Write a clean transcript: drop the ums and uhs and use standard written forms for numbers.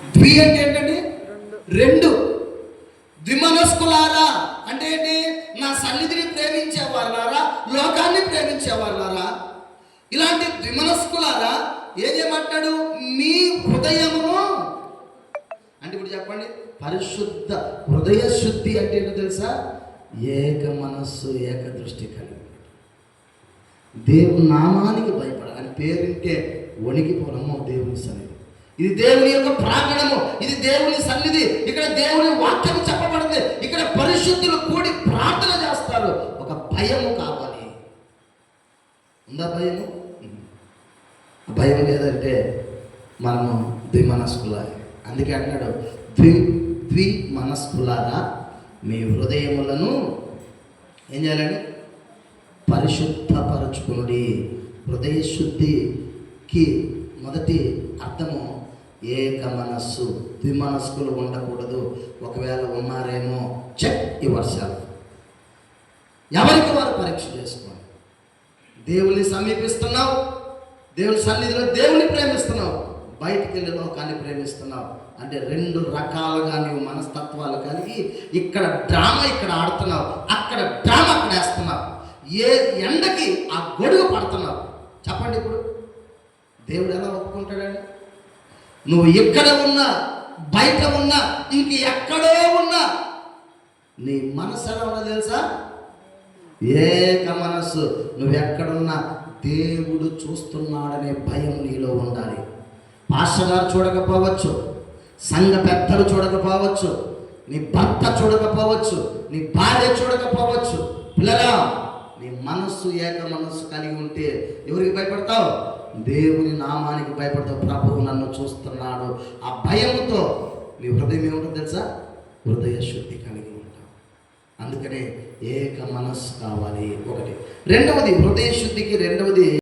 ద్వి అంటే ఏంటండి? రెండు. ద్విమనస్కులారా అంటే ఏంటి? నా సన్నిధిని ప్రేమించేవారులారా, లోకాన్ని ప్రేమించేవారులారా, ఇలాంటి ద్విమనస్కులారా ఏం చేయమంటాడు? మీ హృదయమును అంటే ఇప్పుడు చెప్పండి, పరిశుద్ధ హృదయ శుద్ధి అంటే ఏంటో తెలుసా? ఏక మనస్సు ఏక దృష్టి కలిగి దేవుని నామానికి భయపడాలి. అని పేరుంటే వణికిపోనమ్మో దేవుని సన్నిధి. ఇది దేవుని యొక్క ప్రాంగణము, ఇది దేవుని సన్నిధి. ఇక్కడ దేవుని వాక్యం చెప్పబడింది. ఇక్కడ పరిశుద్ధులు కూడి ప్రార్థన చేస్తారు. ఒక భయము కావాలి. ఉందా భయము? భయం లేదంటే మనము ద్విమనస్కుల. అందుకే అంటాడు, ద్వి మనస్కులారా మీ హృదయములను ఏం చేయాలండి? పరిశుద్ధపరచుకునుడి. హృదయ శుద్ధికి మొదటి అర్థము ఏక మనస్సు. ద్విమనస్కులు ఉండకూడదు. ఒకవేళ ఉన్నారేమో చెక్ యువర్ సెల్ఫ్. ఎవరికి వారు పరీక్ష చేసుకోండి. దేవుని సమీపిస్తున్నావు, దేవుని సన్నిధిలో దేవుని ప్రేమిస్తున్నావు, బయటికి వెళ్ళి లోకాన్ని ప్రేమిస్తున్నావు అంటే రెండు రకాలుగా నీవు మనస్తత్వాలు కలిగి ఇక్కడ డ్రామా ఇక్కడ ఆడుతున్నావు, అక్కడ డ్రామా అక్కడ వేస్తున్నావు. ఏ ఎండకి ఆ గొడుగు పడుతున్నావు. చెప్పండి, ఇప్పుడు దేవుడు ఎలా ఒప్పుకుంటాడండి? నువ్వు ఇక్కడ ఉన్నా, బయట ఉన్నా, ఇంక ఎక్కడో ఉన్నా, నీ మనసు ఎలా ఉన్నా తెలుసా? ఏక మనస్సు. నువ్వు ఎక్కడున్నా దేవుడు చూస్తున్నాడనే భయం నీలో ఉండాలి. పాస్టర్ గారు చూడకపోవచ్చు, సంఘ పెద్దలు చూడకపోవచ్చు, నీ భర్త చూడకపోవచ్చు, నీ భార్య చూడకపోవచ్చు. పిల్లరా, నీ మనస్సు ఏక మనస్సు కలిగి ఉంటే ఎవరికి భయపడతావు? దేవుని నామానికి భయపడతావు. ప్రభువు నన్ను చూస్తున్నాడు. ఆ భయంతో నీ హృదయం ఏముంటుంది తెలుసా? హృదయ శుద్ధి కలిగి ఉంటావు. అందుకనే ఏక మనస్సు కావాలి ఒకటి. రెండవది, హృదయ శుద్ధికి రెండవది